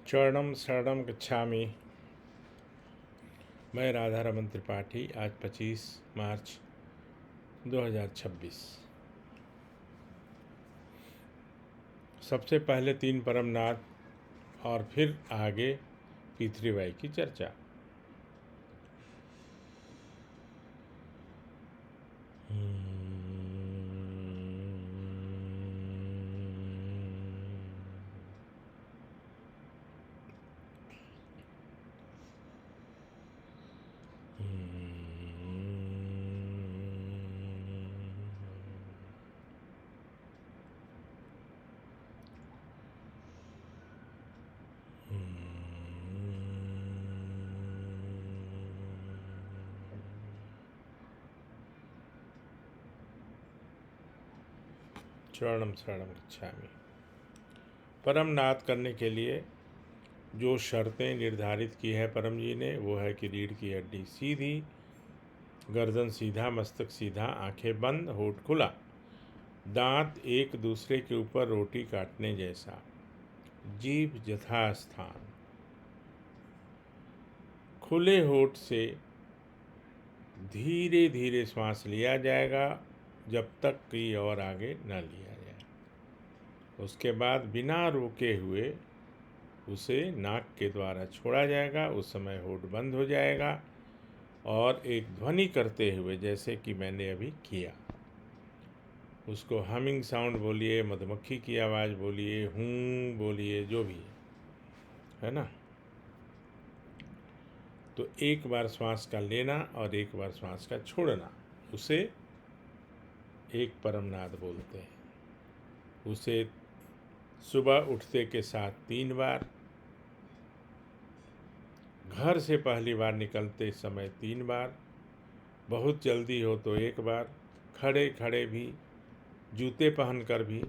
चरणम शरणम गच्छामि। मैं राधा रमन त्रिपाठी। आज 25 मार्च 2026। सबसे पहले 3 परमनाथ और फिर आगे पृथ्वीबाई की चर्चा। चरणम शरणम गच्छामि। परमनाथ करने के लिए जो शर्तें निर्धारित की है परम जी ने, वो है कि रीढ़ की हड्डी सीधी, गर्दन सीधा, मस्तक सीधा, आंखें बंद, होठ खुला, दांत एक दूसरे के ऊपर रोटी काटने जैसा, जीभ यथास्थान, खुले होठ से धीरे धीरे श्वास लिया जाएगा जब तक कि और आगे न लिया जाए। उसके बाद बिना रोके हुए उसे नाक के द्वारा छोड़ा जाएगा। उस समय होठ बंद हो जाएगा और एक ध्वनि करते हुए, जैसे कि मैंने अभी किया, उसको हमिंग साउंड बोलिए, मधुमक्खी की आवाज़ बोलिए, हूँ बोलिए, जो भी है ना। तो एक बार श्वास का लेना और एक बार श्वास का छोड़ना, उसे एक परमनाद बोलते हैं। उसे सुबह उठते के साथ 3 बार, घर से पहली बार निकलते समय 3 बार, बहुत जल्दी हो तो 1 बार, खड़े खड़े भी, जूते पहनकर भी,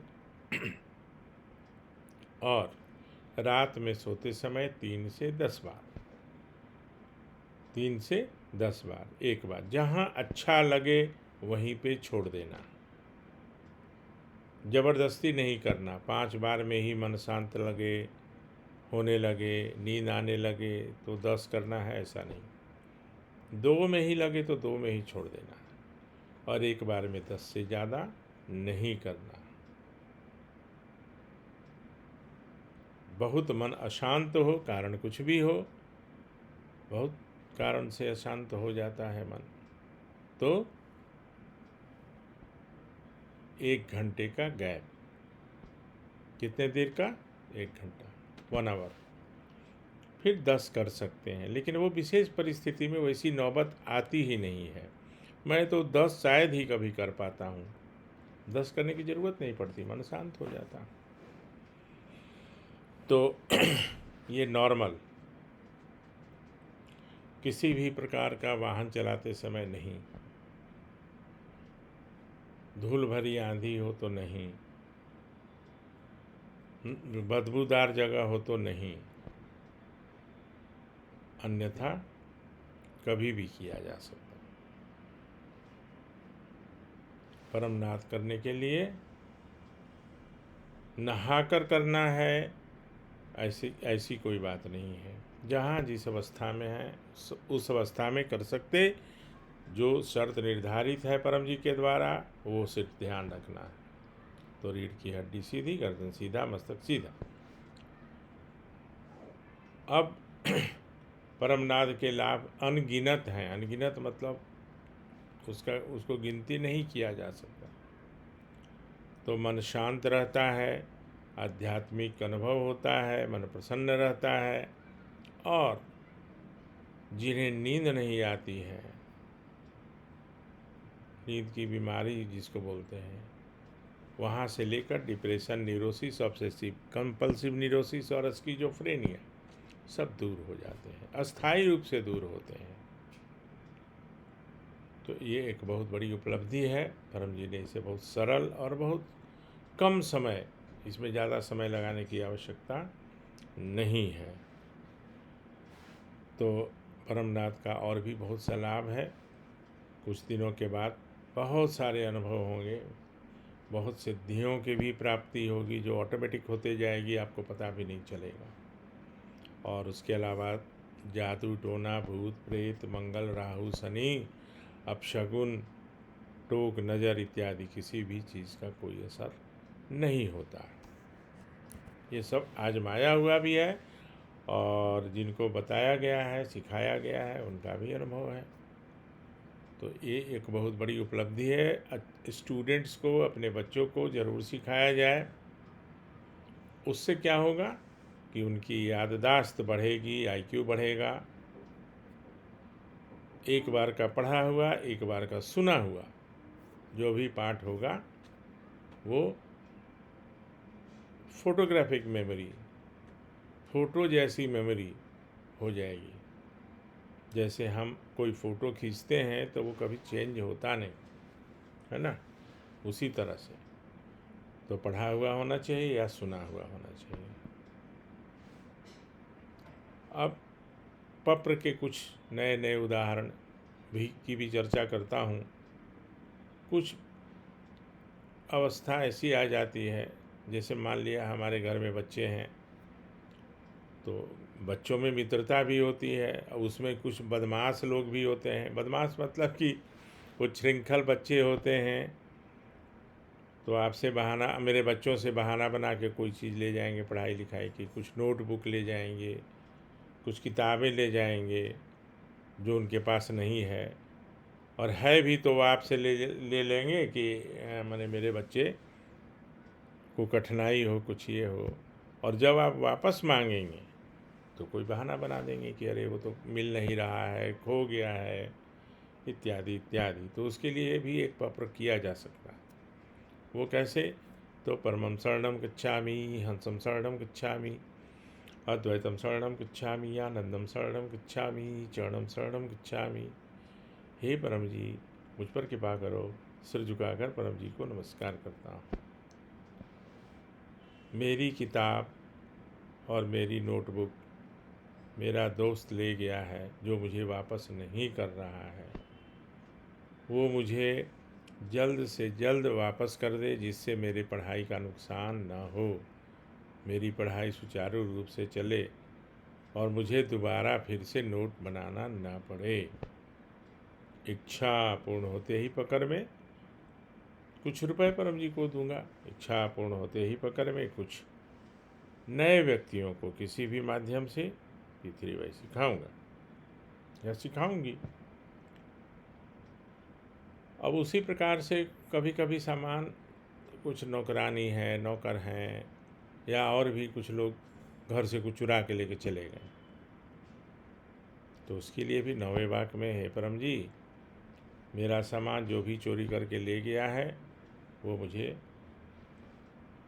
और रात में सोते समय 3 से 10 बार। 3 से 10 बार, एक बार। जहाँ अच्छा लगे वहीं पे छोड़ देना, ज़बरदस्ती नहीं करना। 5 बार में ही मन शांत लगे, होने लगे, नींद आने लगे तो 10 करना है, ऐसा नहीं। 2 में ही लगे तो 2 में ही छोड़ देना, और एक बार में 10 से ज़्यादा नहीं करना। बहुत मन अशांत हो, कारण कुछ भी हो, बहुत कारण से अशांत हो जाता है मन, तो 1 घंटे का गैप। कितने देर का? 1 घंटा, 1 आवर। फिर 10 कर सकते हैं, लेकिन वो विशेष परिस्थिति में वैसी नौबत आती ही नहीं है। मैं तो 10 शायद ही कभी कर पाता हूँ। 10 करने की ज़रूरत नहीं पड़ती, मन शांत हो जाता। तो ये नॉर्मल, किसी भी प्रकार का वाहन चलाते समय नहीं, धूल भरी आंधी हो तो नहीं, बदबूदार जगह हो तो नहीं, अन्यथा कभी भी किया जा सकता। परमनाथ करने के लिए नहाकर करना है, ऐसी कोई बात नहीं है। जहाँ जिस अवस्था में है उस अवस्था में कर सकते। जो शर्त निर्धारित है परम जी के द्वारा, वो सिर्फ ध्यान रखना है। तो रीढ़ की हड्डी सीधी, गर्दन सीधा, मस्तक सीधा। अब परमनाद के लाभ अनगिनत हैं। अनगिनत मतलब उसको गिनती नहीं किया जा सकता। तो मन शांत रहता है, आध्यात्मिक अनुभव होता है, मन प्रसन्न रहता है, और जिन्हें नींद नहीं आती है, नींद की बीमारी जिसको बोलते हैं, वहाँ से लेकर depression, neurosis, obsessive compulsive neurosis और स्किज़ोफ्रेनिया, सब दूर हो जाते हैं, अस्थायी रूप से दूर होते हैं। तो ये एक बहुत बड़ी उपलब्धि है। परम जी ने इसे बहुत सरल और बहुत कम समय, इसमें ज़्यादा समय लगाने की आवश्यकता नहीं है। तो परमनाथ का और भी बहुत सा लाभ है। कुछ दिनों के बाद बहुत सारे अनुभव होंगे, बहुत सिद्धियों की भी प्राप्ति होगी, जो ऑटोमेटिक होते जाएगी, आपको पता भी नहीं चलेगा। और उसके अलावा जादू टोना भूत प्रेत मंगल राहु शनि अपशगुन टोक नज़र इत्यादि किसी भी चीज़ का कोई असर नहीं होता है। ये सब आजमाया हुआ भी है और जिनको बताया गया है सिखाया गया है उनका भी अनुभव है। तो ये एक बहुत बड़ी उपलब्धि है। स्टूडेंट्स को अपने बच्चों को ज़रूर सिखाया जाए। उससे क्या होगा कि उनकी याददाश्त बढ़ेगी, आईक्यू बढ़ेगा। एक बार का पढ़ा हुआ एक बार का सुना हुआ जो भी पाठ होगा वो फोटोग्राफिक मेमोरी, फ़ोटो जैसी मेमोरी हो जाएगी। जैसे हम कोई फ़ोटो खींचते हैं तो वो कभी चेंज होता नहीं, है ना? उसी तरह से तो पढ़ा हुआ होना चाहिए या सुना हुआ होना चाहिए। अब पप्र के कुछ नए नए उदाहरण की भी चर्चा करता हूँ। कुछ अवस्था ऐसी आ जाती है, जैसे मान लिया हमारे घर में बच्चे हैं तो बच्चों में मित्रता भी होती है और उसमें कुछ बदमाश लोग भी होते हैं। बदमाश मतलब कि वो श्रृंखल बच्चे होते हैं, तो आपसे बहाना, मेरे बच्चों से बहाना बना के कोई चीज़ ले जाएंगे पढ़ाई लिखाई की, कुछ नोटबुक ले जाएंगे, कुछ किताबें ले जाएंगे जो उनके पास नहीं है, और है भी तो वो आपसे ले लेंगे कि माने मेरे बच्चे को कठिनाई हो, कुछ ये हो। और जब आप वापस मांगेंगे तो कोई बहाना बना देंगे कि अरे वो तो मिल नहीं रहा है, खो गया है, इत्यादि इत्यादि। तो उसके लिए भी एक पत्र किया जा सकता है। वो कैसे? तो परमं शरणं गच्छामि, हंसं शरणं गच्छामि, अद्वैतम शरणं गच्छामि, आनंदम शरणं गच्छामि, चरणं शरणं गच्छामि। हे परम जी, मुझ पर कृपा करो। सिर झुकाकर परम जी को नमस्कार करता हूँ। मेरी किताब और मेरी नोटबुक मेरा दोस्त ले गया है, जो मुझे वापस नहीं कर रहा है, वो मुझे जल्द से जल्द वापस कर दे, जिससे मेरी पढ़ाई का नुकसान न हो, मेरी पढ़ाई सुचारू रूप से चले और मुझे दोबारा फिर से नोट बनाना ना पड़े। इच्छा पूर्ण होते ही पकड़ में कुछ रुपए परम जी को दूंगा। इच्छा पूर्ण होते ही पकड़ में कुछ नए व्यक्तियों को किसी भी माध्यम से पृथ्वी सिखाऊंगा या सिखाऊंगी। अब उसी प्रकार से कभी कभी सामान, कुछ नौकरानी है, नौकर हैं, या और भी कुछ लोग घर से कुछ चुरा के लेके चले गए, तो उसके लिए भी नौवे वाक्य में, हे परम जी, मेरा सामान जो भी चोरी करके ले गया है वो मुझे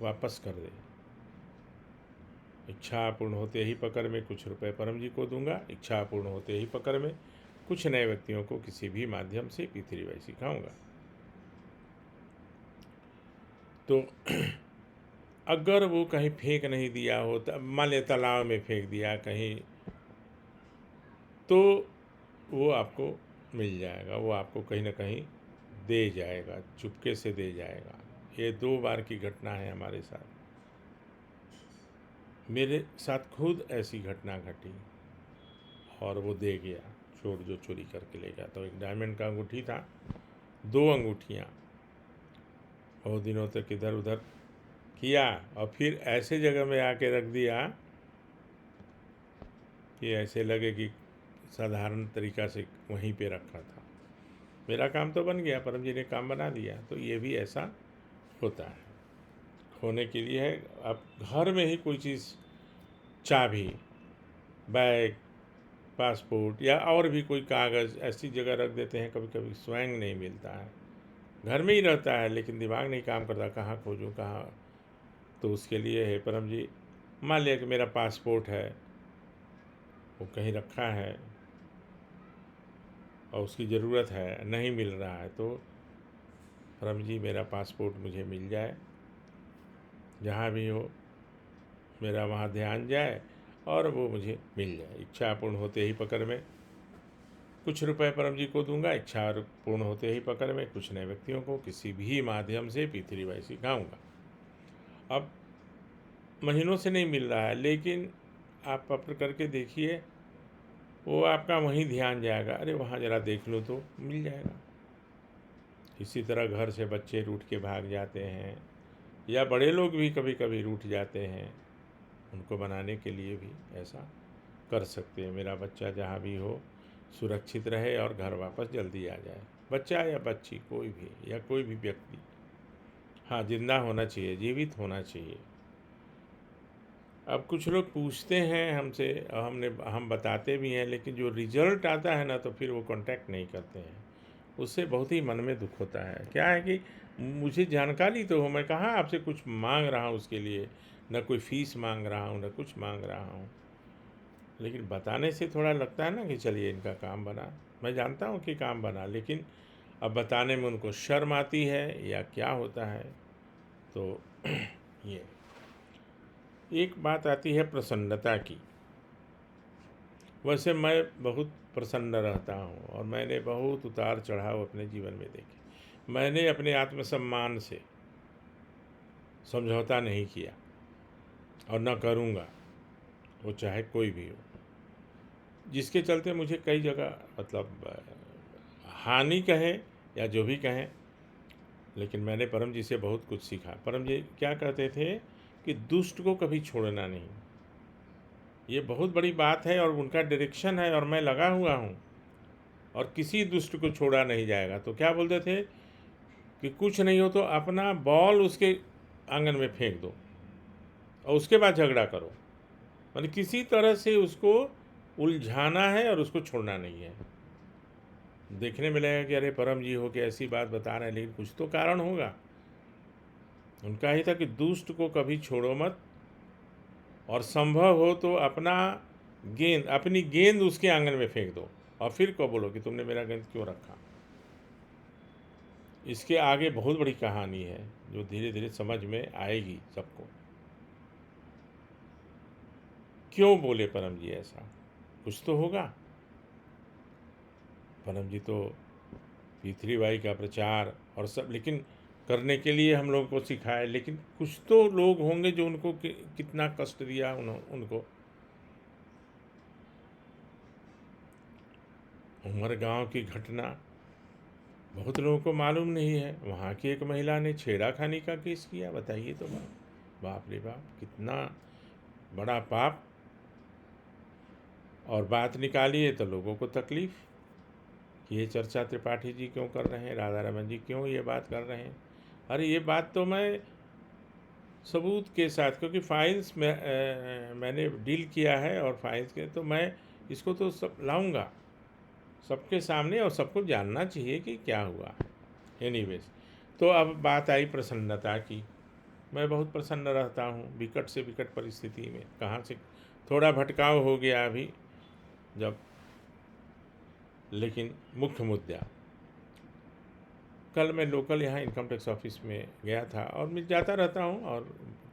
वापस कर दे। इच्छा पूर्ण होते ही पकड़ में कुछ रुपए परम जी को दूंगा। इच्छा पूर्ण होते ही पकड़ में कुछ नए व्यक्तियों को किसी भी माध्यम से पृथ्वी सिखाऊंगा। तो अगर वो कहीं फेंक नहीं दिया हो, मान लिया तालाब में फेंक दिया कहीं, तो वो आपको मिल जाएगा, वो आपको कहीं ना कहीं दे जाएगा, चुपके से दे जाएगा। ये 2 बार की घटना है हमारे साथ। मेरे साथ खुद ऐसी घटना घटी और वो दे गया, चोर जो चोरी करके ले गया। तो एक डायमंड का अंगूठी था, 2 अंगूठियाँ, बहुत दिनों तक इधर उधर किया और फिर ऐसे जगह में आके रख दिया कि ऐसे लगे कि साधारण तरीक़ा से वहीं पे रखा था। मेरा काम तो बन गया, परम जी ने काम बना दिया। तो ये भी ऐसा होता है। होने के लिए है, आप घर में ही कोई चीज़, चाबी, बैग, पासपोर्ट या और भी कोई कागज़ ऐसी जगह रख देते हैं, कभी कभी स्वयं नहीं मिलता है, घर में ही रहता है लेकिन दिमाग नहीं काम करता, कहाँ खोजूँ कहाँ। तो उसके लिए है परम जी, मान लिया कि मेरा पासपोर्ट है, वो कहीं रखा है और उसकी ज़रूरत है, नहीं मिल रहा है, तो परम जी मेरा पासपोर्ट मुझे मिल जाए, जहाँ भी हो मेरा वहाँ ध्यान जाए और वो मुझे मिल जाए। इच्छा पूर्ण होते ही पकड़ में कुछ रुपए परम जी को दूंगा। इच्छा पूर्ण होते ही पकड़ में कुछ नए व्यक्तियों को किसी भी माध्यम से पृथ्वी सिखाऊंगा। अब महीनों से नहीं मिल रहा है, लेकिन आप पकड़ करके देखिए, वो आपका वहीं ध्यान जाएगा, अरे वहाँ ज़रा देख लो तो मिल जाएगा। इसी तरह घर से बच्चे रूठ के भाग जाते हैं, या बड़े लोग भी कभी कभी रूठ जाते हैं, उनको बनाने के लिए भी ऐसा कर सकते हैं। मेरा बच्चा जहाँ भी हो सुरक्षित रहे और घर वापस जल्दी आ जाए, बच्चा या बच्ची कोई भी, या कोई भी व्यक्ति। हाँ, जिंदा होना चाहिए, जीवित होना चाहिए। अब कुछ लोग पूछते हैं हमसे, हम बताते भी हैं, लेकिन जो रिजल्ट आता है ना, तो फिर वो कांटेक्ट नहीं करते हैं। उससे बहुत ही मन में दुख होता है। क्या है कि मुझे जानकारी तो हो, मैं कहाँ आपसे कुछ मांग रहा हूँ उसके लिए, न कोई फीस मांग रहा हूँ, न कुछ मांग रहा हूँ, लेकिन बताने से थोड़ा लगता है ना कि चलिए इनका काम बना। मैं जानता हूँ कि काम बना, लेकिन अब बताने में उनको शर्म आती है या क्या होता है। तो ये एक बात आती है प्रसन्नता की। वैसे मैं बहुत प्रसन्न रहता हूँ, और मैंने बहुत उतार चढ़ाव अपने जीवन में देखे। मैंने अपने आत्मसम्मान से समझौता नहीं किया, और न करूँगा, वो चाहे कोई भी हो। जिसके चलते मुझे कई जगह मतलब हानि कहें या जो भी कहें, लेकिन मैंने परम जी से बहुत कुछ सीखा। परम जी क्या कहते थे कि दुष्ट को कभी छोड़ना नहीं। ये बहुत बड़ी बात है, और उनका डायरेक्शन है, और मैं लगा हुआ हूँ, और किसी दुष्ट को छोड़ा नहीं जाएगा। तो क्या बोलते थे कि कुछ नहीं हो तो अपना बॉल उसके आंगन में फेंक दो, और उसके बाद झगड़ा करो। माने किसी तरह से उसको उलझाना है, और उसको छोड़ना नहीं है। देखने में लगेगा कि अरे परम जी हो के ऐसी बात बता रहे हैं, लेकिन कुछ तो कारण होगा। उनका ही था कि दुष्ट को कभी छोड़ो मत, और संभव हो तो अपनी गेंद उसके आंगन में फेंक दो, और फिर को बोलो कि तुमने मेरा गेंद क्यों रखा। इसके आगे बहुत बड़ी कहानी है, जो धीरे धीरे समझ में आएगी सबको। क्यों बोले परम जी ऐसा, कुछ तो होगा। परम जी तो पृथ्वीबाई का प्रचार और सब लेकिन करने के लिए हम लोगों को सिखाए, लेकिन कुछ तो लोग होंगे जो उनको कितना कष्ट दिया उनको। उमर गांव की घटना बहुत लोगों को मालूम नहीं है। वहाँ की एक महिला ने छेड़ाखानी का केस किया, बताइए तो बाप रे बाप, कितना बड़ा पाप। और बात निकाली है तो लोगों को तकलीफ कि ये चर्चा त्रिपाठी जी क्यों कर रहे हैं, राधा रमन जी क्यों ये बात कर रहे हैं। अरे ये बात तो मैं सबूत के साथ, क्योंकि फाइल्स में मैंने डील किया है, और फाइल्स के तो मैं इसको तो सब लाऊंगा सबके सामने, और सबको जानना चाहिए कि क्या हुआ। एनीवेज, तो अब बात आई प्रसन्नता की। मैं बहुत प्रसन्न रहता हूँ विकट से विकट परिस्थिति में। कहाँ से थोड़ा भटकाव हो गया अभी जब, लेकिन मुख्य मुद्दा, कल मैं लोकल यहाँ इनकम टैक्स ऑफिस में गया था, और मैं जाता रहता हूँ, और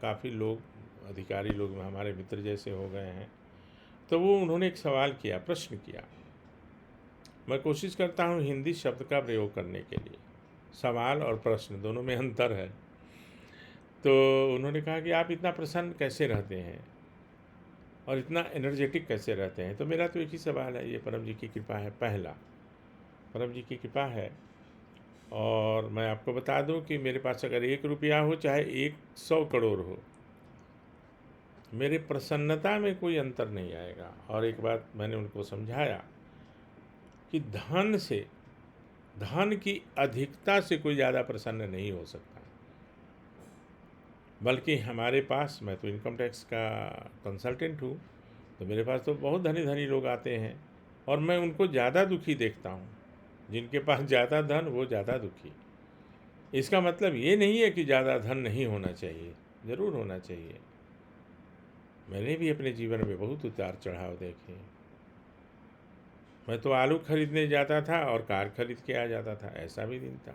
काफ़ी लोग अधिकारी लोग हमारे मित्र जैसे हो गए हैं। तो वो उन्होंने एक सवाल किया, प्रश्न किया। मैं कोशिश करता हूँ हिंदी शब्द का प्रयोग करने के लिए। सवाल और प्रश्न दोनों में अंतर है। तो उन्होंने कहा कि आप इतना प्रसन्न कैसे रहते हैं और इतना एनर्जेटिक कैसे रहते हैं। तो मेरा तो एक ही सवाल है, ये परम जी की कृपा है। पहला, परम जी की कृपा है। और मैं आपको बता दूं कि मेरे पास अगर 1 रुपया हो चाहे 100 करोड़ हो, मेरे प्रसन्नता में कोई अंतर नहीं आएगा। और एक बात मैंने उनको समझाया कि धन की अधिकता से कोई ज़्यादा प्रसन्न नहीं हो सकता। बल्कि हमारे पास, मैं तो इनकम टैक्स का कंसल्टेंट हूँ, तो मेरे पास तो बहुत धनी धनी लोग आते हैं, और मैं उनको ज़्यादा दुखी देखता हूँ। जिनके पास ज़्यादा धन वो ज़्यादा दुखी। इसका मतलब ये नहीं है कि ज़्यादा धन नहीं होना चाहिए, ज़रूर होना चाहिए। मैंने भी अपने जीवन में बहुत उतार चढ़ाव देखे। मैं तो आलू खरीदने जाता था और कार खरीद के आ जाता था, ऐसा भी दिन था।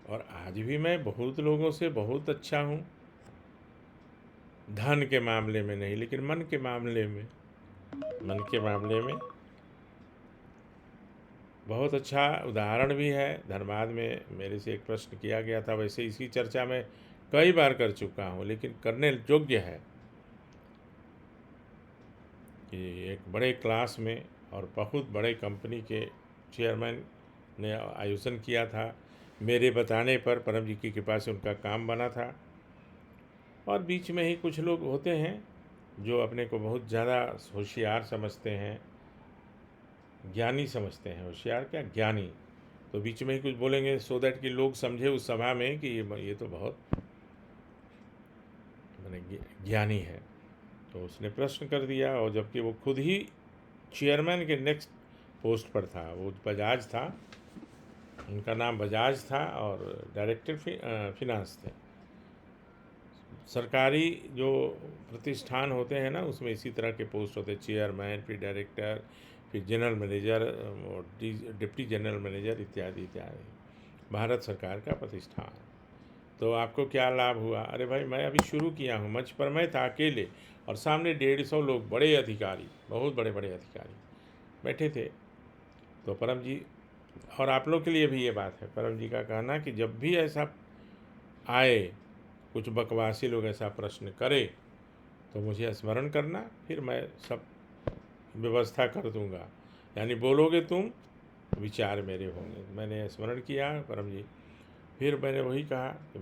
और आज भी मैं बहुत लोगों से बहुत अच्छा हूँ, धन के मामले में नहीं, लेकिन मन के मामले में बहुत अच्छा उदाहरण भी है। धनबाद में मेरे से एक प्रश्न किया गया था, वैसे इसी चर्चा में कई बार कर चुका हूँ, लेकिन करने योग्य है। कि एक बड़े क्लास में और बहुत बड़े कंपनी के चेयरमैन ने आयोजन किया था। मेरे बताने पर परम जी की कृपा से उनका काम बना था। और बीच में ही कुछ लोग होते हैं जो अपने को बहुत ज़्यादा होशियार समझते हैं, ज्ञानी समझते हैं, होशियार क्या ज्ञानी। तो बीच में ही कुछ बोलेंगे सो दैट कि लोग समझे उस सभा में कि ये तो बहुत माने ज्ञानी है। तो उसने प्रश्न कर दिया, और जबकि वो खुद ही चेयरमैन के नेक्स्ट पोस्ट पर था, वो बजाज था, उनका नाम बजाज था, और डायरेक्टर फिनांस थे। सरकारी जो प्रतिष्ठान होते हैं ना, उसमें इसी तरह के पोस्ट होते हैं, चेयरमैन, फिर डायरेक्टर, फिर जनरल मैनेजर और डिप्टी जनरल मैनेजर इत्यादि इत्यादि। भारत सरकार का प्रतिष्ठान। तो आपको क्या लाभ हुआ? अरे भाई, मैं अभी शुरू किया हूँ, मंच पर मैं था अकेले, और सामने 150 लोग, बड़े अधिकारी, बहुत बड़े बड़े अधिकारी बैठे थे। तो परम जी, और आप लोग के लिए भी ये बात है, परम जी का कहना कि जब भी ऐसा आए, कुछ बकवासी लोग ऐसा प्रश्न करे, तो मुझे स्मरण करना, फिर मैं सब व्यवस्था कर दूंगा। यानी बोलोगे तुम, विचार मेरे होंगे। मैंने स्मरण किया परम जी। फिर मैंने वही कहा कि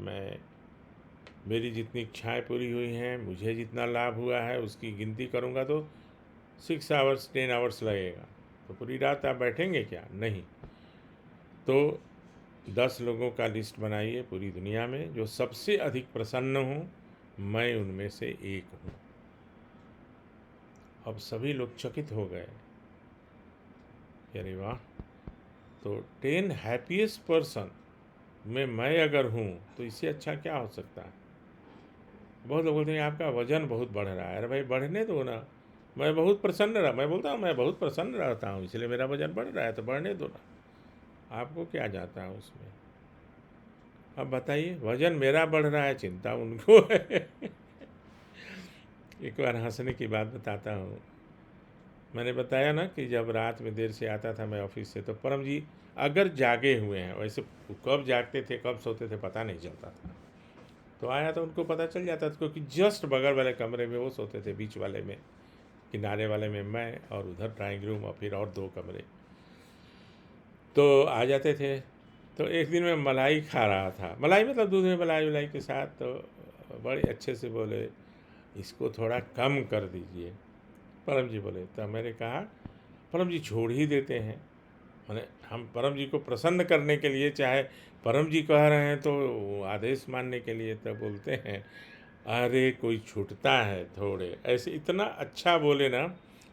मेरी जितनी इच्छाएं पूरी हुई हैं, मुझे जितना लाभ हुआ है, उसकी गिनती करूंगा तो 6 आवर्स 10 आवर्स लगेगा। तो पूरी रात आप बैठेंगे क्या? नहीं। तो 10 लोगों का लिस्ट बनाइए पूरी दुनिया में जो सबसे अधिक प्रसन्न हूँ, मैं उनमें से एक हूँ। अब सभी लोग चकित हो गए। अरे वाह! तो 10 हैप्पीएस्ट पर्सन में मैं अगर हूँ, तो इससे अच्छा क्या हो सकता है? बहुत लोग बोलते हैं आपका वजन बहुत बढ़ रहा है। अरे भाई, बढ़ने दो ना। मैं बहुत प्रसन्न रहा, मैं बोलता हूँ मैं बहुत प्रसन्न रहता हूँ, इसलिए मेरा वजन बढ़ रहा है, तो बढ़ने दो ना। आपको क्या जाता है उसमें? अब बताइए, वजन मेरा बढ़ रहा है, चिंता उनको है। एक बार हंसने की बात बताता हूँ। मैंने बताया ना कि जब रात में देर से आता था मैं ऑफिस से, तो परम जी अगर जागे हुए हैं, वैसे कब जागते थे कब सोते थे पता नहीं चलता था। तो आया तो उनको पता चल जाता था, क्योंकि जस्ट बगल वाले कमरे में वो सोते थे, बीच वाले में, किनारे वाले में मैं, और उधर ड्राइंग रूम, और फिर और 2 कमरे। तो आ जाते थे। तो एक दिन मैं मलाई खा रहा था, मलाई मतलब दूध में मलाई वलाई के साथ। तो बड़े अच्छे से बोले, इसको थोड़ा कम कर दीजिए। परम जी बोले, तो मैंने कहा परम जी छोड़ ही देते हैं। मैंने, हम परम जी को प्रसन्न करने के लिए, चाहे परम जी कह रहे हैं तो आदेश मानने के लिए, तब बोलते हैं अरे कोई छूटता है थोड़े, ऐसे इतना अच्छा बोले ना,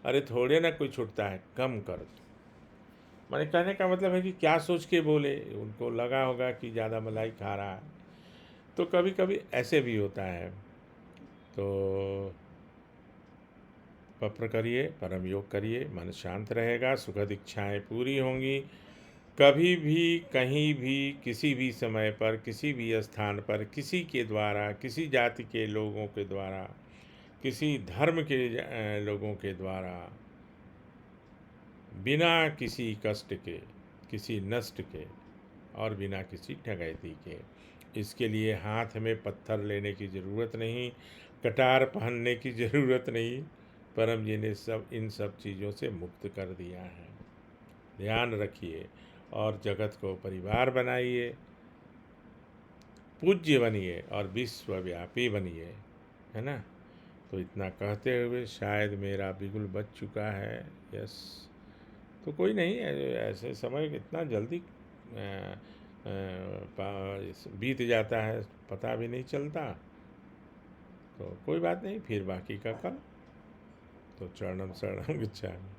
अरे थोड़े ना कोई छूटता है, कम कर दो। मैंने कहने का मतलब है कि क्या सोच के बोले, उनको लगा होगा कि ज़्यादा मलाई खा रहा है। तो कभी कभी ऐसे भी होता है। तो पत्र करिए, परम योग करिए, मन शांत रहेगा, सुखद इच्छाएं पूरी होंगी। कभी भी, कहीं भी, किसी भी समय पर, किसी भी स्थान पर, किसी के द्वारा, किसी जाति के लोगों के द्वारा, किसी धर्म के लोगों के द्वारा, बिना किसी कष्ट के, किसी नष्ट के, और बिना किसी ठगैती के। इसके लिए हाथ में पत्थर लेने की ज़रूरत नहीं, कटार पहनने की ज़रूरत नहीं। परम जी ने इन सब चीज़ों से मुक्त कर दिया है। ध्यान रखिए और जगत को परिवार बनाइए, पूज्य बनिए और विश्वव्यापी बनिए, है ना? तो इतना कहते हुए शायद मेरा बिगुल बज चुका है। यस। तो कोई नहीं, ऐसे समय इतना जल्दी बीत जाता है, पता भी नहीं चलता। तो कोई बात नहीं, फिर बाकी का कल। तो चरणम शरणम गच्छामि।